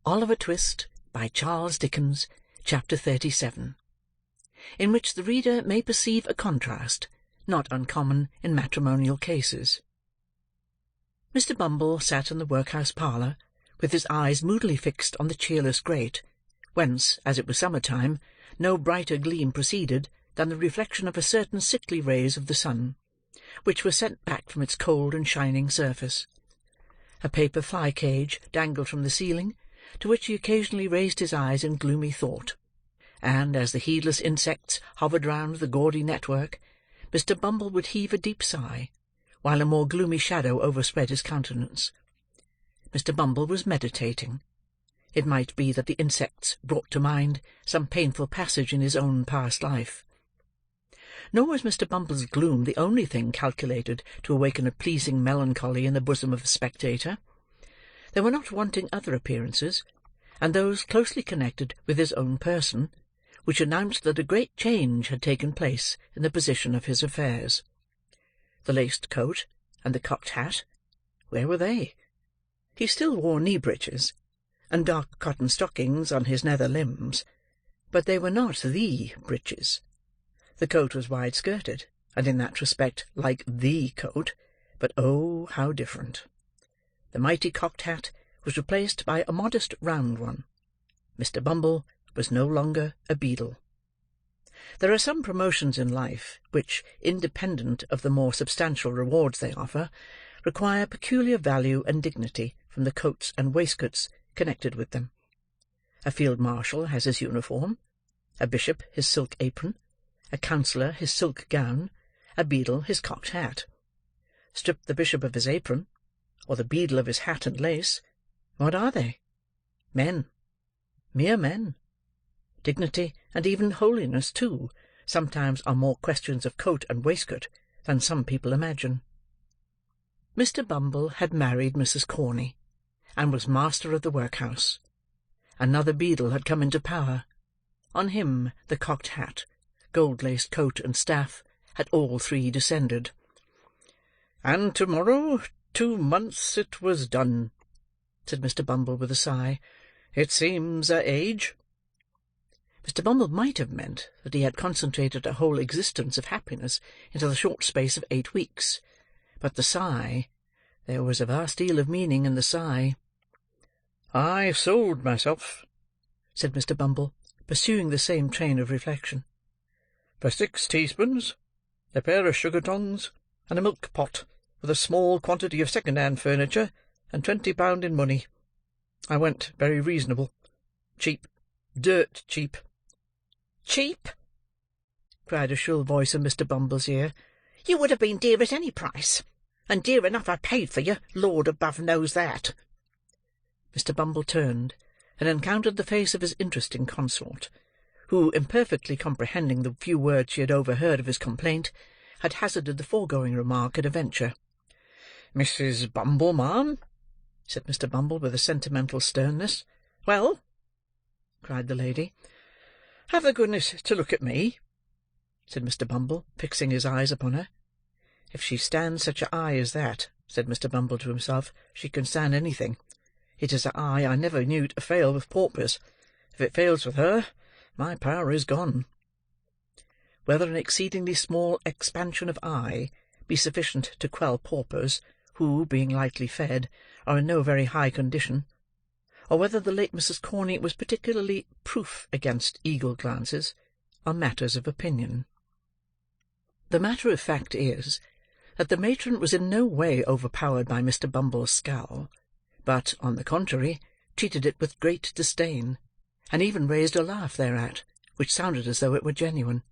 Oliver Twist, by Charles Dickens, Chapter 37, in which the reader may perceive a contrast, not uncommon in matrimonial cases. Mr. Bumble sat in the workhouse parlour, with his eyes moodily fixed on the cheerless grate, whence, as it was summer-time, no brighter gleam proceeded than the reflection of a certain sickly rays of the sun, which were sent back from its cold and shining surface. A paper fly-cage dangled from the ceiling, to which he occasionally raised his eyes in gloomy thought; and, as the heedless insects hovered round the gaudy network, Mr. Bumble would heave a deep sigh, while a more gloomy shadow overspread his countenance. Mr. Bumble was meditating. It might be that the insects brought to mind some painful passage in his own past life. Nor was Mr. Bumble's gloom the only thing calculated to awaken a pleasing melancholy in the bosom of a spectator. There were not wanting other appearances, and those closely connected with his own person, which announced that a great change had taken place in the position of his affairs. The laced coat and the cocked hat, where were they? He still wore knee-breeches, and dark cotton stockings on his nether limbs, but they were not the breeches. The coat was wide-skirted, and in that respect like the coat, but oh, how different! The mighty cocked hat was replaced by a modest round one. Mr. Bumble was no longer a beadle. There are some promotions in life which, independent of the more substantial rewards they offer, require peculiar value and dignity from the coats and waistcoats connected with them. A field-marshal has his uniform, a bishop his silk apron, a counsellor his silk gown, a beadle his cocked hat. Strip the bishop of his apron, or the beadle of his hat and lace, what are they? Men. Mere men. Dignity, and even holiness, too, sometimes are more questions of coat and waistcoat than some people imagine. Mr. Bumble had married Mrs. Corney, and was master of the workhouse. Another beadle had come into power. On him the cocked hat, gold-laced coat, and staff had all three descended. "And to-morrow 2 months it was done," said Mr. Bumble with a sigh. "It seems a age." Mr. Bumble might have meant that he had concentrated a whole existence of happiness into the short space of 8 weeks, but the sigh, there was a vast deal of meaning in the sigh. "I sold myself," said Mr. Bumble, pursuing the same train of reflection, "for 6 teaspoons, a pair of sugar-tongs, and a milk-pot, with a small quantity of second-hand furniture, and £20 in money. I went very reasonable. Cheap. Dirt cheap." "Cheap!" cried a shrill voice in Mr. Bumble's ear. "You would have been dear at any price, and dear enough I paid for you, Lord above knows that." Mr. Bumble turned, and encountered the face of his interesting consort, who, imperfectly comprehending the few words she had overheard of his complaint, had hazarded the foregoing remark at a venture. "Mrs. Bumble, ma'am," said Mr. Bumble with a sentimental sternness. "Well?" cried the lady. "Have the goodness to look at me," said Mr. Bumble, fixing his eyes upon her. "If she stands such an eye as that," said Mr. Bumble to himself, "she can stand anything. It is an eye I never knew to fail with paupers. If it fails with her, my power is gone." Whether an exceedingly small expansion of eye be sufficient to quell paupers, who, being lightly fed, are in no very high condition, or whether the late Mrs. Corney was particularly proof against eagle glances, are matters of opinion. The matter of fact is, that the matron was in no way overpowered by Mr. Bumble's scowl, but, on the contrary, treated it with great disdain, and even raised a laugh thereat, which sounded as though it were genuine.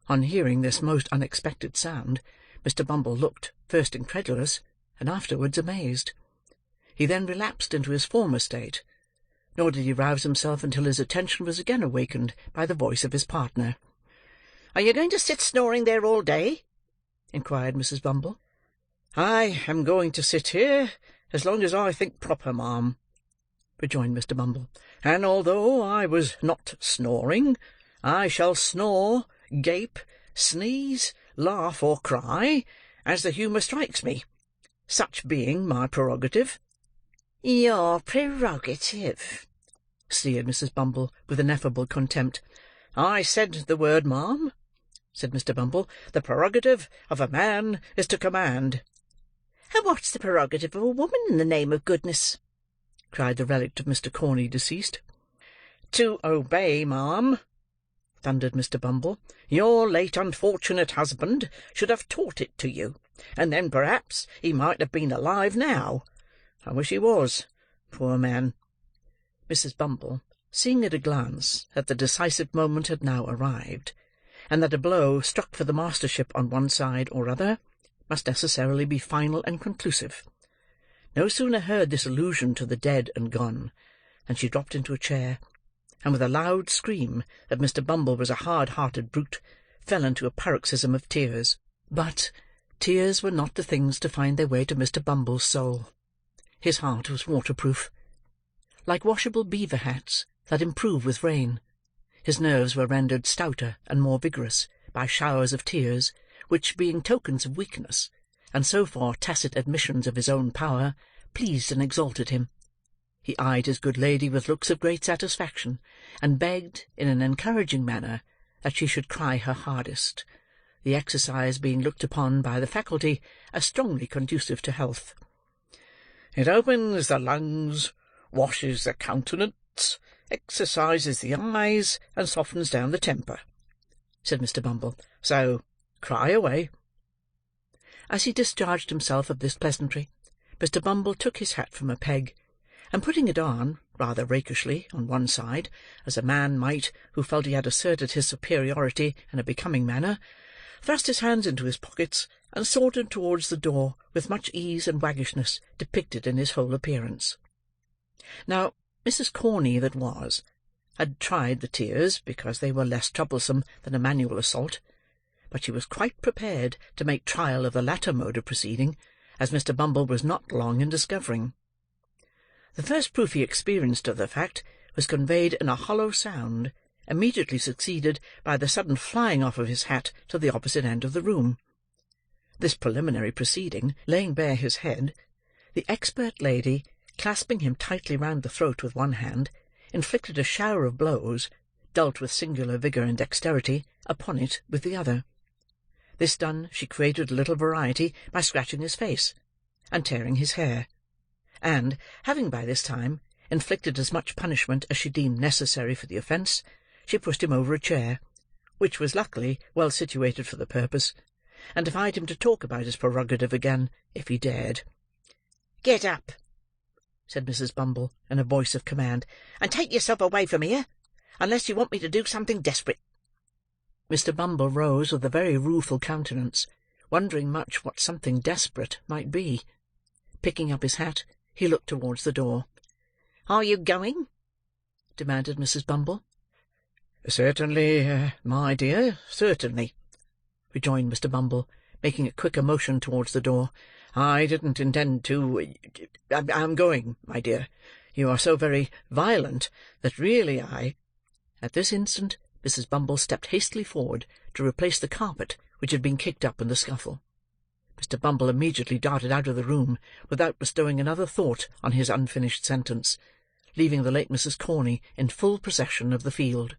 On hearing this most unexpected sound, Mr. Bumble looked, first incredulous, and afterwards amazed. He then relapsed into his former state, nor did he rouse himself until his attention was again awakened by the voice of his partner. "Are you going to sit snoring there all day?" inquired Mrs. Bumble. "I am going to sit here as long as I think proper, ma'am," rejoined Mr. Bumble; "and although I was not snoring, I shall snore, gape, sneeze, laugh, or cry, as the humour strikes me, such being my prerogative." "Your prerogative," sneered Mrs. Bumble, with ineffable contempt. "I said the word, ma'am," said Mr. Bumble. "The prerogative of a man is to command." "And what's the prerogative of a woman, in the name of goodness?" cried the relict of Mr. Corney deceased. "To obey, ma'am," thundered Mr. Bumble. "Your late unfortunate husband should have taught it to you, and then perhaps he might have been alive now. I wish he was, poor man." Mrs. Bumble, seeing at a glance that the decisive moment had now arrived, and that a blow struck for the mastership on one side or other must necessarily be final and conclusive, no sooner heard this allusion to the dead and gone, than she dropped into a chair, and with a loud scream that Mr. Bumble was a hard-hearted brute, fell into a paroxysm of tears. But tears were not the things to find their way to Mr. Bumble's soul. His heart was waterproof. Like washable beaver hats that improve with rain, his nerves were rendered stouter and more vigorous by showers of tears, which, being tokens of weakness, and so far tacit admissions of his own power, pleased and exalted him. He eyed his good lady with looks of great satisfaction, and begged, in an encouraging manner, that she should cry her hardest, the exercise being looked upon by the faculty as strongly conducive to health. "It opens the lungs, washes the countenance, exercises the eyes, and softens down the temper," said Mr. Bumble. "So, cry away." As he discharged himself of this pleasantry, Mr. Bumble took his hat from a peg, and putting it on, rather rakishly, on one side, as a man might who felt he had asserted his superiority in a becoming manner, thrust his hands into his pockets, and sauntered towards the door with much ease and waggishness depicted in his whole appearance. Now, Mrs. Corney that was, had tried the tears because they were less troublesome than a manual assault, but she was quite prepared to make trial of the latter mode of proceeding, as Mr. Bumble was not long in discovering. The first proof he experienced of the fact was conveyed in a hollow sound, immediately succeeded by the sudden flying off of his hat to the opposite end of the room. This preliminary proceeding laying bare his head, the expert lady, clasping him tightly round the throat with one hand, inflicted a shower of blows, dealt with singular vigour and dexterity, upon it with the other. This done, she created a little variety by scratching his face, and tearing his hair, and, having by this time inflicted as much punishment as she deemed necessary for the offence, she pushed him over a chair, which was luckily well situated for the purpose, and defied him to talk about his prerogative again, if he dared. "Get up," said Mrs. Bumble, in a voice of command, "and take yourself away from here, unless you want me to do something desperate." Mr. Bumble rose with a very rueful countenance, wondering much what something desperate might be. Picking up his hat, he looked towards the door. "Are you going?" demanded Mrs. Bumble. "Certainly, my dear, certainly," rejoined Mr. Bumble, making a quicker motion towards the door. "I didn't intend to. I'm going, my dear. You are so very violent that really I—" At this instant Mrs. Bumble stepped hastily forward to replace the carpet which had been kicked up in the scuffle. Mr. Bumble immediately darted out of the room without bestowing another thought on his unfinished sentence, leaving the late Mrs. Corney in full possession of the field.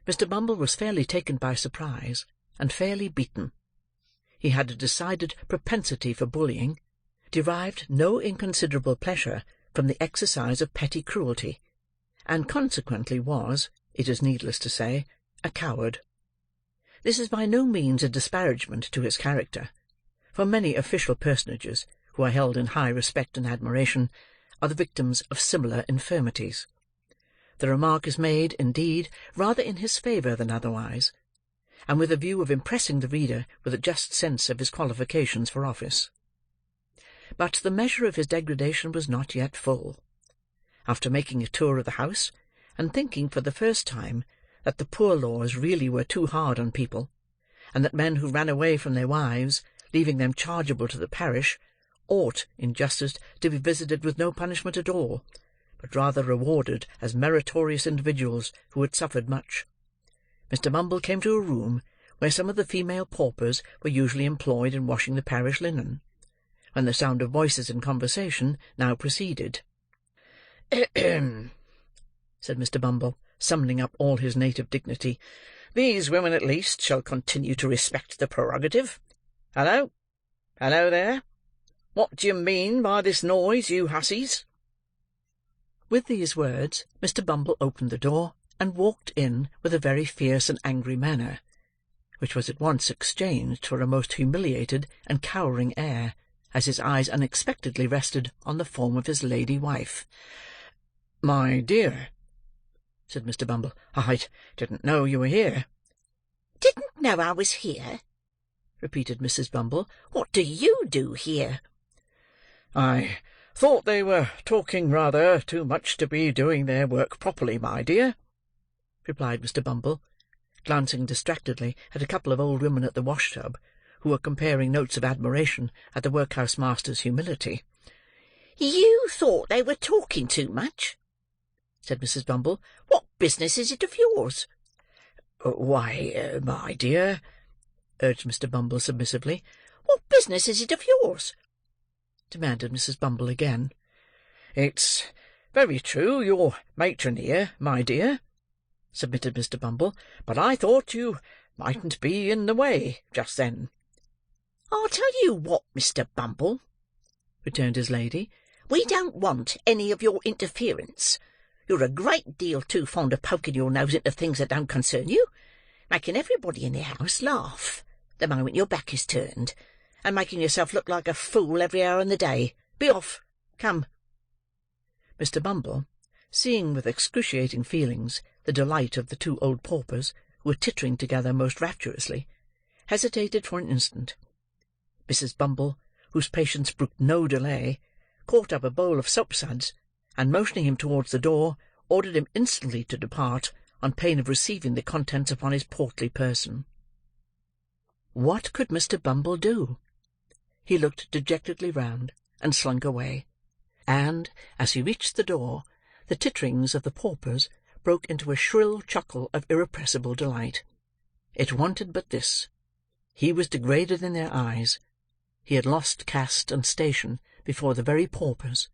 Mr. Bumble was fairly taken by surprise, and fairly beaten. He had a decided propensity for bullying, derived no inconsiderable pleasure from the exercise of petty cruelty, and consequently was, it is needless to say, a coward. This is by no means a disparagement to his character, for many official personages, who are held in high respect and admiration, are the victims of similar infirmities. The remark is made, indeed, rather in his favour than otherwise, and with a view of impressing the reader with a just sense of his qualifications for office. But the measure of his degradation was not yet full. After making a tour of the house, and thinking for the first time that the poor laws really were too hard on people, and that men who ran away from their wives, leaving them chargeable to the parish, ought, in justice, to be visited with no punishment at all, but rather rewarded as meritorious individuals who had suffered much, Mr. Bumble came to a room where some of the female paupers were usually employed in washing the parish linen, when the sound of voices in conversation now proceeded. "Ahem!" said Mr. Bumble, summoning up all his native dignity. "These women, at least, shall continue to respect the prerogative. Hello! Hello there! What do you mean by this noise, you hussies?" With these words, Mr. Bumble opened the door, and walked in with a very fierce and angry manner, which was at once exchanged for a most humiliated and cowering air, as his eyes unexpectedly rested on the form of his lady wife. "My dear," said Mr. Bumble, "I didn't know you were here." "Didn't know I was here?" repeated Mrs. Bumble. "What do you do here?" "I thought they were talking rather too much to be doing their work properly, my dear," replied Mr. Bumble, glancing distractedly at a couple of old women at the wash-tub, who were comparing notes of admiration at the workhouse-master's humility. "You thought they were talking too much?" said Mrs. Bumble. "What business is it of yours?" "Why, my dear," urged Mr. Bumble submissively. "What business is it of yours?" demanded Mrs. Bumble again. "It's very true you're matron here, my dear," submitted Mr. Bumble, "but I thought you mightn't be in the way just then." "I'll tell you what, Mr. Bumble," returned his lady, "we don't want any of your interference. You're a great deal too fond of poking your nose into things that don't concern you, making everybody in the house laugh the moment your back is turned, and making yourself look like a fool every hour in the day. Be off! Come!" Mr. Bumble, seeing with excruciating feelings the delight of the two old paupers, who were tittering together most rapturously, hesitated for an instant. Mrs. Bumble, whose patience brooked no delay, caught up a bowl of soapsuds, and motioning him towards the door, ordered him instantly to depart, on pain of receiving the contents upon his portly person. What could Mr. Bumble do? He looked dejectedly round, and slunk away; and, as he reached the door, the titterings of the paupers broke into a shrill chuckle of irrepressible delight. It wanted but this. He was degraded in their eyes. He had lost caste and station before the very paupers.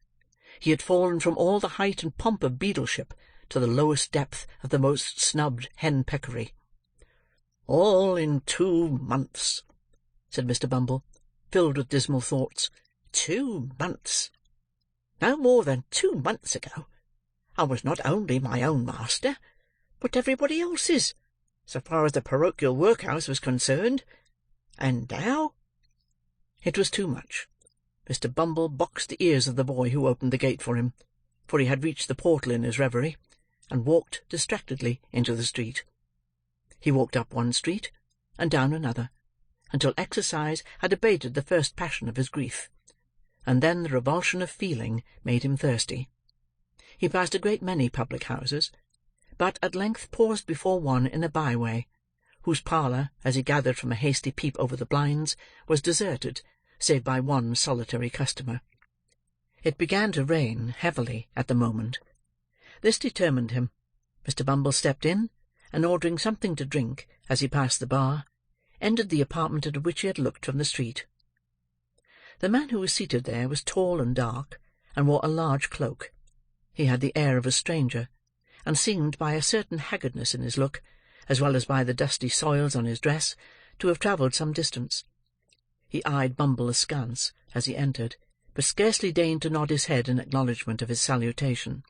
He had fallen from all the height and pomp of beadleship to the lowest depth of the most snubbed hen-peckery. "All in 2 months," said Mr. Bumble, filled with dismal thoughts. 2 months! No more than 2 months ago, I was not only my own master, but everybody else's, so far as the parochial workhouse was concerned. And now— It was too much. Mr. Bumble boxed the ears of the boy who opened the gate for him, for he had reached the portal in his reverie, and walked distractedly into the street. He walked up one street, and down another, until exercise had abated the first passion of his grief, and then the revulsion of feeling made him thirsty. He passed a great many public-houses, but at length paused before one in a by-way, whose parlour, as he gathered from a hasty peep over the blinds, was deserted, save by one solitary customer. It began to rain heavily at the moment. This determined him. Mr. Bumble stepped in, and ordering something to drink as he passed the bar, entered the apartment at which he had looked from the street. The man who was seated there was tall and dark, and wore a large cloak. He had the air of a stranger, and seemed, by a certain haggardness in his look, as well as by the dusty soils on his dress, to have travelled some distance. He eyed Bumble askance as he entered, but scarcely deigned to nod his head in acknowledgment of his salutation.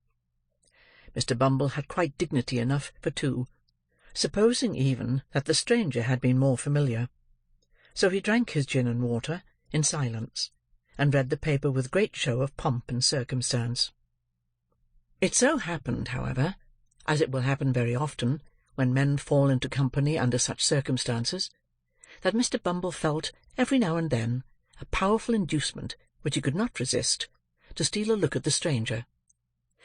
Mr. Bumble had quite dignity enough for two, supposing even that the stranger had been more familiar. So he drank his gin and water in silence, and read the paper with great show of pomp and circumstance. It so happened, however, as it will happen very often when men fall into company under such circumstances, that Mr. Bumble felt, every now and then, a powerful inducement, which he could not resist, to steal a look at the stranger,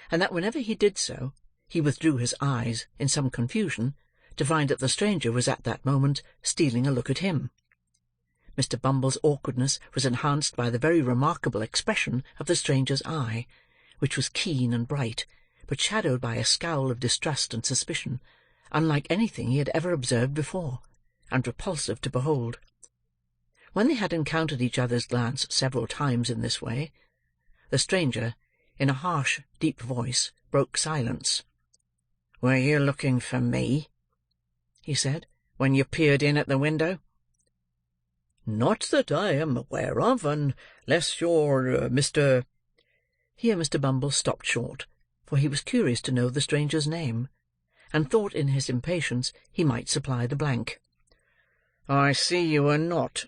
and that whenever he did so, he withdrew his eyes, in some confusion, to find that the stranger was at that moment stealing a look at him. Mr. Bumble's awkwardness was enhanced by the very remarkable expression of the stranger's eye, which was keen and bright, but shadowed by a scowl of distrust and suspicion, unlike anything he had ever observed before, and repulsive to behold. When they had encountered each other's glance several times in this way, the stranger, in a harsh, deep voice, broke silence. "Were you looking for me?" he said, "when you peered in at the window?" "Not that I am aware of, unless you're Mr.—" Here Mr. Bumble stopped short, for he was curious to know the stranger's name, and thought in his impatience he might supply the blank. "I see you are not,"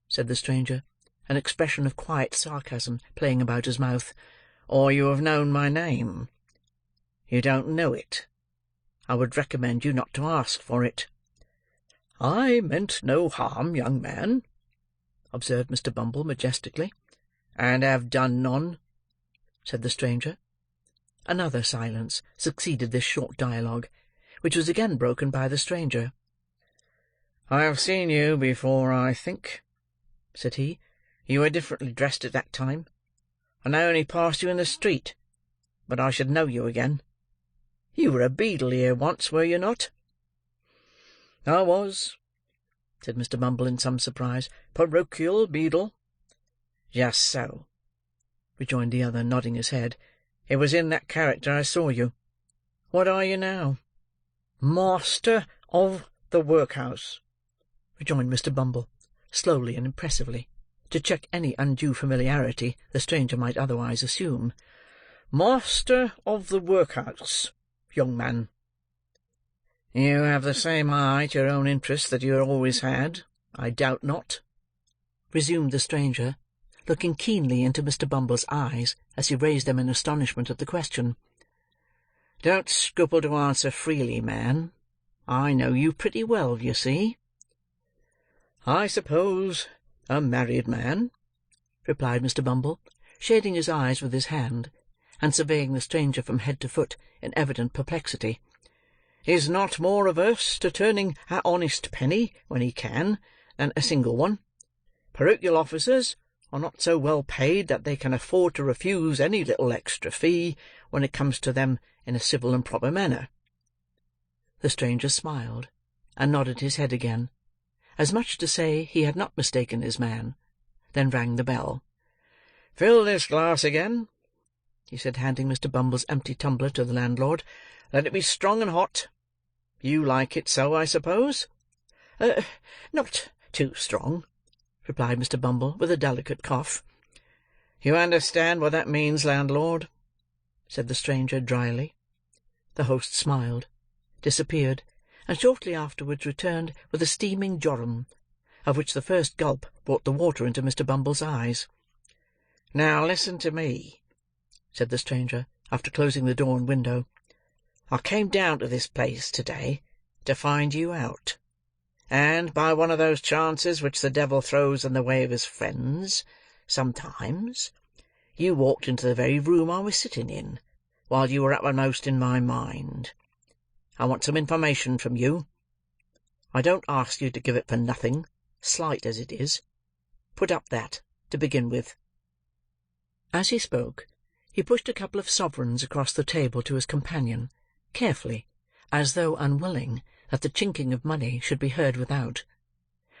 said the stranger, an expression of quiet sarcasm playing about his mouth, "or you have known my name. You don't know it. I would recommend you not to ask for it." "I meant no harm, young man," observed Mr. Bumble majestically. "And have done none," said the stranger. Another silence succeeded this short dialogue, which was again broken by the stranger. "I have seen you before, I think," said he. "You were differently dressed at that time, and I only passed you in the street, but I should know you again. You were a beadle here once, were you not?" "I was," said Mr. Bumble in some surprise. "Parochial beadle." "Just so," rejoined the other, nodding his head. "It was in that character I saw you. What are you now?" "Master of the workhouse," rejoined Mr. Bumble, slowly and impressively, to check any undue familiarity the stranger might otherwise assume. "Master of the workhouse, young man." "You have the same eye to your own interests that you always had, I doubt not," resumed the stranger, looking keenly into Mr. Bumble's eyes as he raised them in astonishment at the question. "Don't scruple to answer freely, man. I know you pretty well, you see." "I suppose a married man," replied Mr. Bumble, shading his eyes with his hand, and surveying the stranger from head to foot in evident perplexity, "is not more averse to turning a honest penny, when he can, than a single one. Parochial officers are not so well paid that they can afford to refuse any little extra fee, when it comes to them in a civil and proper manner." The stranger smiled, and nodded his head again, as much as to say he had not mistaken his man, then rang the bell. "Fill this glass again," he said, handing Mr. Bumble's empty tumbler to the landlord. "Let it be strong and hot. You like it so, I suppose?" "Not too strong," replied Mr. Bumble, with a delicate cough. "You understand what that means, landlord," said the stranger drily. The host smiled, disappeared, and shortly afterwards returned with a steaming jorum, of which the first gulp brought the water into Mr. Bumble's eyes. "Now listen to me," said the stranger, after closing the door and window. "I came down to this place to-day to find you out, and, by one of those chances which the devil throws in the way of his friends, sometimes, you walked into the very room I was sitting in, while you were uppermost in my mind. I want some information from you. I don't ask you to give it for nothing, slight as it is. Put up that, to begin with." As he spoke, he pushed a couple of sovereigns across the table to his companion, carefully, as though unwilling that the chinking of money should be heard without.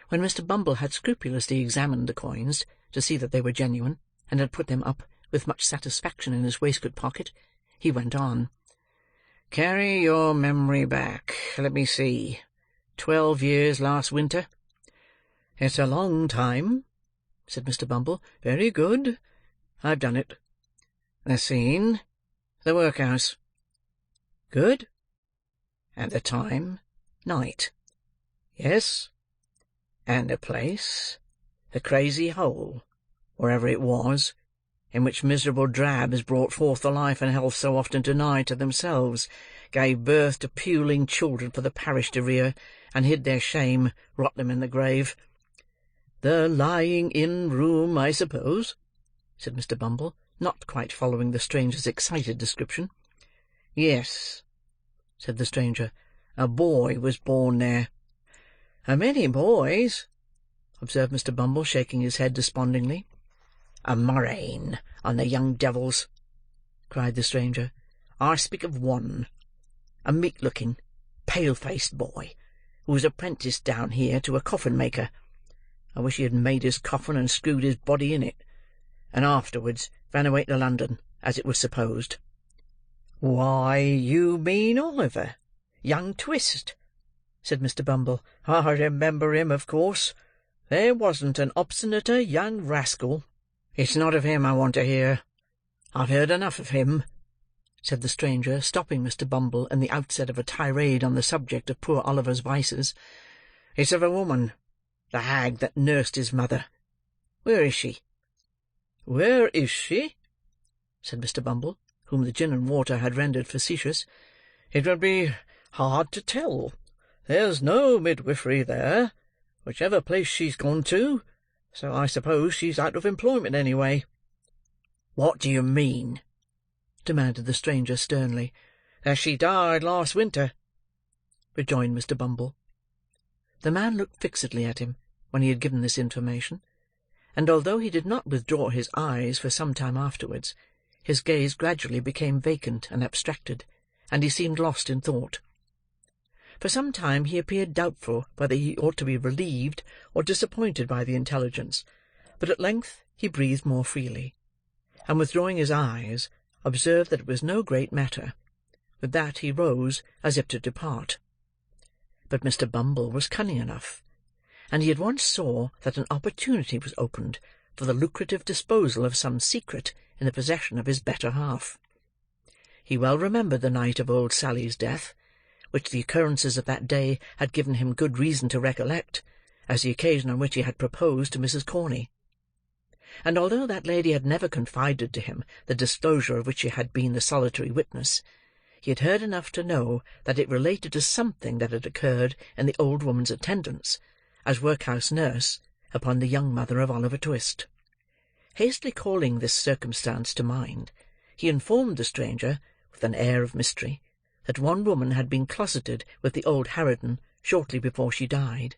When Mr. Bumble had scrupulously examined the coins, to see that they were genuine, and had put them up with much satisfaction in his waistcoat pocket, he went on. "Carry your memory back. Let me see. 12 years last winter." "It's a long time," said Mr. Bumble. "Very good. I've done it." "The scene?" "The workhouse." "Good." "And the time?" "Night." "Yes." "And the place?" "The Crazy Hole, wherever it was, in which miserable drabs brought forth the life and health so often denied to themselves, gave birth to puling children for the parish to rear, and hid their shame, rot them in the grave." "The lying-in room, I suppose?" said Mr. Bumble, not quite following the stranger's excited description. "Yes," said the stranger. "A boy was born there." "A many boys," observed Mr. Bumble, shaking his head despondingly. "A murrain on the young devils!" cried the stranger. "I speak of one, a meek-looking, pale-faced boy, who was apprenticed down here to a coffin-maker. I wish he had made his coffin and screwed his body in it, and afterwards ran away to London, as it was supposed." "Why, you mean Oliver, young Twist," said Mr. Bumble. "I remember him, of course. There wasn't an obstinater young rascal." "It's not of him I want to hear. I've heard enough of him," said the stranger, stopping Mr. Bumble in the outset of a tirade on the subject of poor Oliver's vices. "It's of a woman, the hag that nursed his mother. Where is she?" "Where is she?" said Mr. Bumble, whom the gin and water had rendered facetious. "It would be hard to tell. There's no midwifery there, whichever place she's gone to, so I suppose she's out of employment anyway." "What do you mean?" demanded the stranger sternly. "That she died last winter," rejoined Mr. Bumble. The man looked fixedly at him when he had given this information, and although he did not withdraw his eyes for some time afterwards, his gaze gradually became vacant and abstracted, and he seemed lost in thought. For some time he appeared doubtful whether he ought to be relieved or disappointed by the intelligence, but at length he breathed more freely, and withdrawing his eyes, observed that it was no great matter. With that he rose, as if to depart. But Mr. Bumble was cunning enough, and he at once saw that an opportunity was opened for the lucrative disposal of some secret in the possession of his better half. He well remembered the night of old Sally's death, which the occurrences of that day had given him good reason to recollect, as the occasion on which he had proposed to Mrs. Corney. And although that lady had never confided to him the disclosure of which he had been the solitary witness, he had heard enough to know that it related to something that had occurred in the old woman's attendance, as workhouse nurse, upon the young mother of Oliver Twist. Hastily calling this circumstance to mind, he informed the stranger, with an air of mystery, that one woman had been closeted with the old harridan shortly before she died,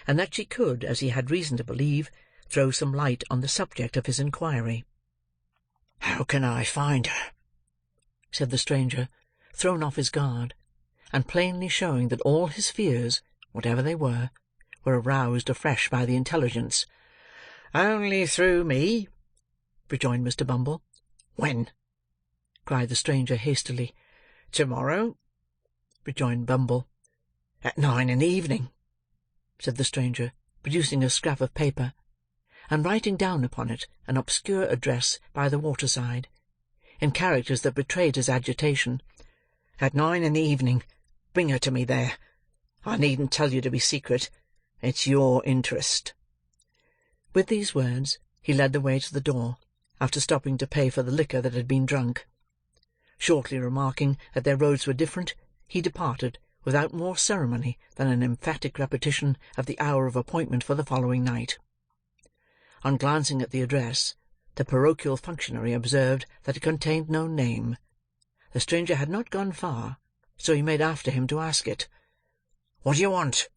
and that she could, as he had reason to believe, throw some light on the subject of his inquiry. "How can I find her?" said the stranger, thrown off his guard, and plainly showing that all his fears, whatever they were aroused afresh by the intelligence. "Only through me," rejoined Mr. Bumble. "When?" cried the stranger hastily. "To-morrow," rejoined Bumble. "At 9 in the evening," said the stranger, producing a scrap of paper, and writing down upon it an obscure address by the waterside, in characters that betrayed his agitation. "At 9 in the evening. Bring her to me there. I needn't tell you to be secret. It's your interest." With these words, he led the way to the door, after stopping to pay for the liquor that had been drunk. Shortly remarking that their roads were different, he departed, without more ceremony than an emphatic repetition of the hour of appointment for the following night. On glancing at the address, the parochial functionary observed that it contained no name. The stranger had not gone far, so he made after him to ask it. "What do you want?"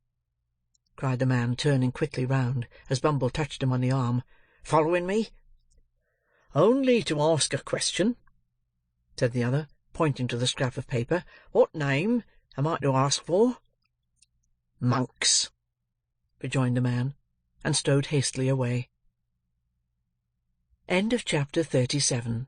cried the man, turning quickly round, as Bumble touched him on the arm. "Following me?" "Only to ask a question," said the other, pointing to the scrap of paper. "What name am I to ask for?" "Monks," rejoined the man, and strode hastily away. Chapter 37